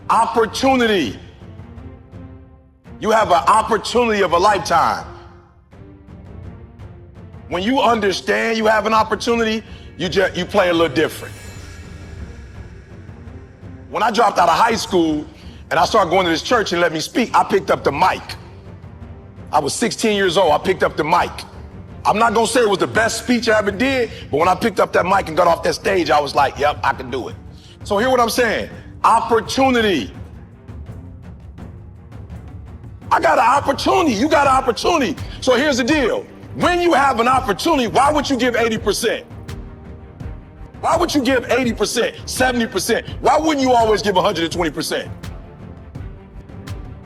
Opportunity. You have an opportunity of a lifetime. When you understand you have an opportunity, you play a little different. When I dropped out of high school and I started going to this church and let me speak, I picked up the mic. I was 16 years old, I picked up the mic. I'm not gonna say it was the best speech I ever did, but when I picked up that mic and got off that stage, I was like, yep, I can do it. So hear what I'm saying, opportunity. I got an opportunity, you got an opportunity. So here's the deal, when you have an opportunity, why would you give 80%? Why would you give 80%, 70%? Why wouldn't you always give 120%?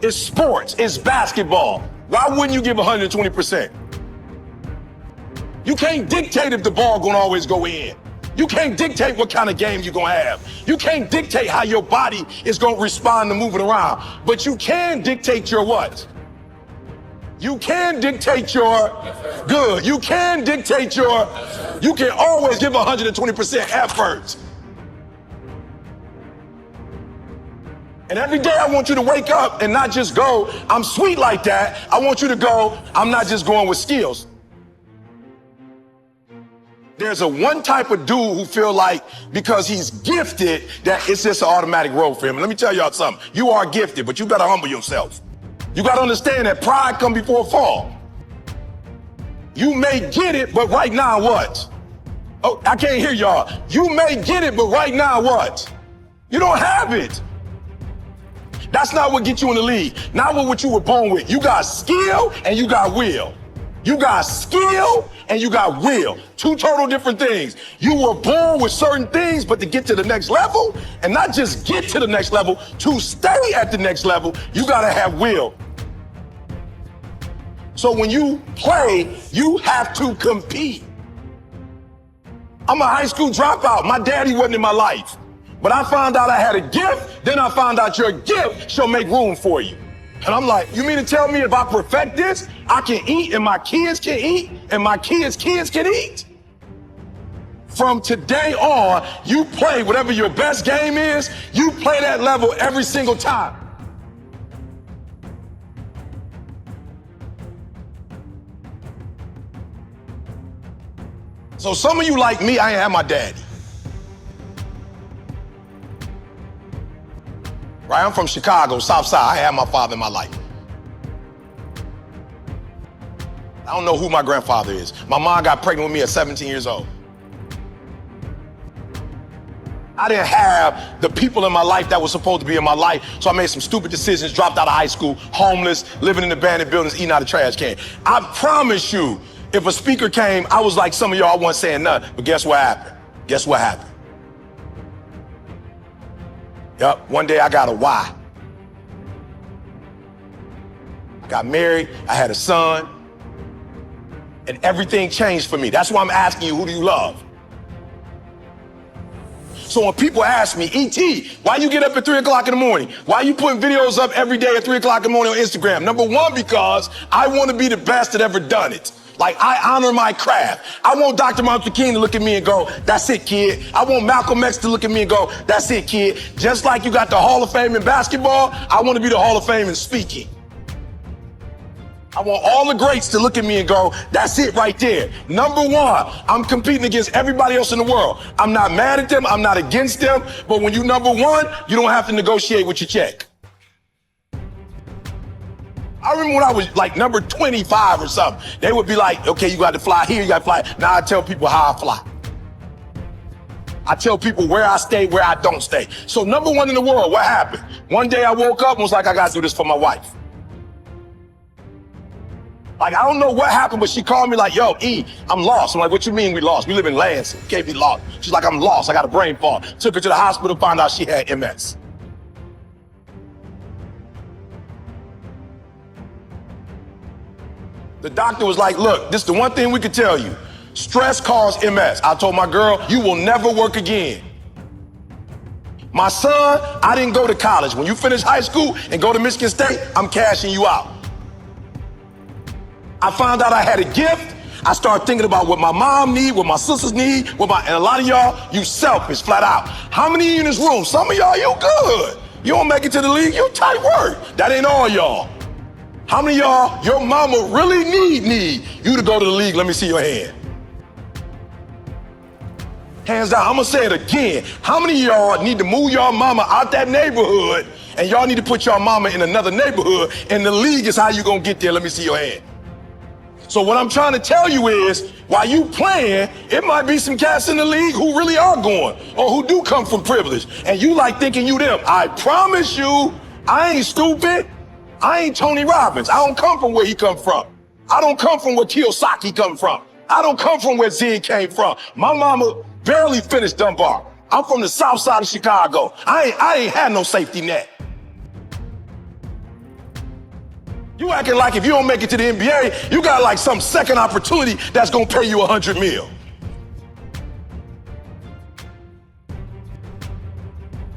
It's sports, it's basketball. Why wouldn't you give 120%? You can't dictate if the ball gonna always go in. You can't dictate what kind of game you're gonna have. You can't dictate how your body is gonna respond to moving around. But you can dictate your what? You can dictate your good. You can dictate your, you can always give 120% effort. And every day I want you to wake up and not just go, I'm sweet like that. I want you to go, I'm not just going with skills. There's a one type of dude who feel like because he's gifted that it's just an automatic road for him. And let me tell y'all something. You are gifted, but you gotta humble yourself. You gotta understand that pride comes before a fall. You may get it, but right now what? Oh, I can't hear y'all. You may get it, but right now what? You don't have it. That's not what gets you in the league. Not what you were born with. You got skill and you got will. You got skill and you got will. Two total different things. You were born with certain things, but to get to the next level, and not just get to the next level, to stay at the next level, you gotta have will. So when you play, you have to compete. I'm a high school dropout. My daddy wasn't in my life. But I found out I had a gift, then I found out your gift shall make room for you. And I'm like, you mean to tell me if I perfect this, I can eat and my kids can eat and my kids' kids can eat? From today on, you play whatever your best game is, you play that level every single time. So some of you like me, I ain't have my daddy. Right, I'm from Chicago, South Side. I had my father in my life. I don't know who my grandfather is. My mom got pregnant with me at 17 years old. I didn't have the people in my life that were supposed to be in my life, so I made some stupid decisions, dropped out of high school, homeless, living in abandoned buildings, eating out of trash can. I promise you, if a speaker came, I was like some of y'all, I wasn't saying nothing, but guess what happened? Guess what happened? Yep, one day I got a why. I got married, I had a son, and everything changed for me. That's why I'm asking you, who do you love? So when people ask me, E.T., why you get up at 3 o'clock in the morning? Why you putting videos up every day at 3 o'clock in the morning on Instagram? Number one, because I want to be the best that ever done it. Like, I honor my craft. I want Dr. Martin Luther King to look at me and go, that's it, kid. I want Malcolm X to look at me and go, that's it, kid. Just like you got the Hall of Fame in basketball, I want to be the Hall of Fame in speaking. I want all the greats to look at me and go, that's it right there. Number one, I'm competing against everybody else in the world. I'm not mad at them, I'm not against them, but when you number one, you don't have to negotiate with your check. I remember when I was like number 25 or something, they would be like, okay, you got to fly here, you got to fly. Now I tell people how I fly. I tell people where I stay, where I don't stay. So number one in the world, what happened? One day I woke up and was like, I got to do this for my wife. Like, I don't know what happened, but she called me like, yo, E, I'm lost. I'm like, what you mean we lost? We live in Lansing, can't be lost. She's like, I'm lost, I got a brain fog. Took her to the hospital, found out she had MS. The doctor was like, look, this is the one thing we could tell you. Stress caused MS. I told my girl, you will never work again. My son, I didn't go to college. When you finish high school and go to Michigan State, I'm cashing you out. I found out I had a gift. I started thinking about what my mom need, what my sisters need, and a lot of y'all, you selfish, flat out. How many of you in this room? Some of y'all, you good. You don't make it to the league, you tight work. That ain't all y'all. How many of y'all, your mama really need you to go to the league? Let me see your hand. Hands down, I'm gonna say it again. How many of y'all need to move your mama out that neighborhood and y'all need to put your mama in another neighborhood and the league is how you gonna get there? Let me see your hand. So what I'm trying to tell you is, while you playing, it might be some cats in the league who really are going or who do come from privilege and you like thinking you them. I promise you, I ain't stupid. I ain't Tony Robbins. I don't come from where he come from. I don't come from where Kiyosaki come from. I don't come from where Zen came from. My mama barely finished Embark. I'm from the south side of Chicago. I ain't had no safety net. You acting like if you don't make it to the NBA, you got like some second opportunity that's gonna pay you $100 million.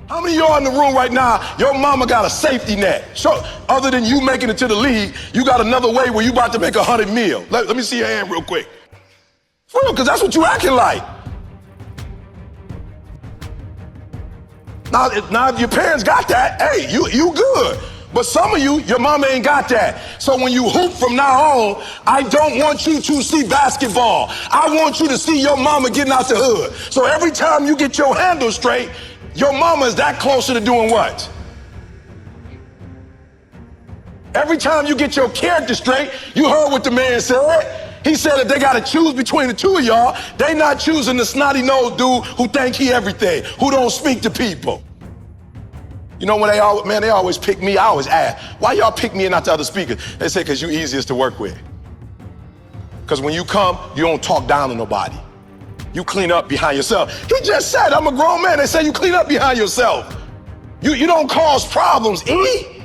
How many of y'all in the room right now, your mama got a safety net? So, other than you making it to the league, you got another way where you about to make $100 million. Let me see your hand real quick. For real, because that's what you acting like. Now, if your parents got that, hey, you good. But some of you, your mama ain't got that. So when you hoop from now on, I don't want you to see basketball. I want you to see your mama getting out the hood. So every time you get your handle straight, your mama is that closer to doing what? Every time you get your character straight, you heard what the man said. He said that they got to choose between the two of y'all. They not choosing the snotty-nosed dude who think he everything, who don't speak to people. You know, when they always pick me, I always ask, why y'all pick me and not the other speakers? They say, because you easiest to work with. Because when you come, you don't talk down to nobody. You clean up behind yourself. He just said, I'm a grown man. They say you clean up behind yourself. You don't cause problems, E.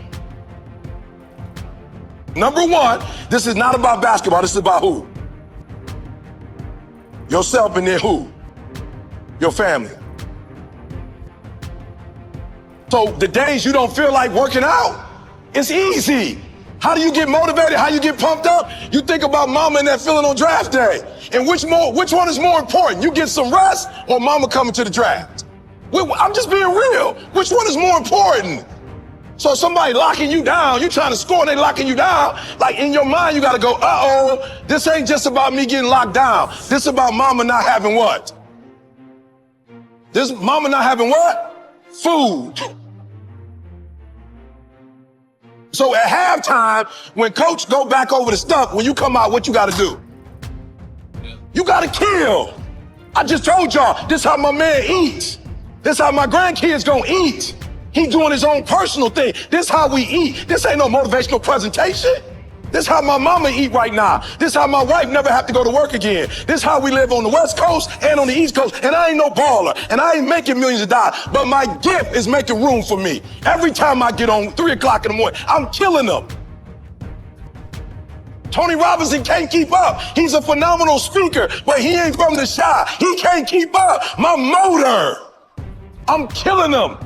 Number one, this is not about basketball. This is about who? Yourself, and then who? Your family. So the days you don't feel like working out, it's easy. How do you get motivated? How you get pumped up? You think about mama and that feeling on draft day. And which one is more important? You get some rest or mama coming to the draft? I'm just being real. Which one is more important? So somebody locking you down, you trying to score and they locking you down, like in your mind you gotta go, uh-oh, this ain't just about me getting locked down. This is about mama not having what? This mama not having what? Food. So at halftime, when coach go back over the stuff, when you come out, what you gotta do? You gotta kill. I just told y'all, this how my man eats. This how my grandkids gonna eat. He doing his own personal thing. This how we eat. This ain't no motivational presentation. This how my mama eat right now. This how my wife never have to go to work again. This how we live on the West Coast and on the East Coast. And I ain't no baller. And I ain't making millions of dollars. But my gift is making room for me. Every time I get on 3 o'clock in the morning, I'm killing them. Tony Robinson can't keep up. He's a phenomenal speaker, but he ain't from the Chi. He can't keep up. My motor. I'm killing them.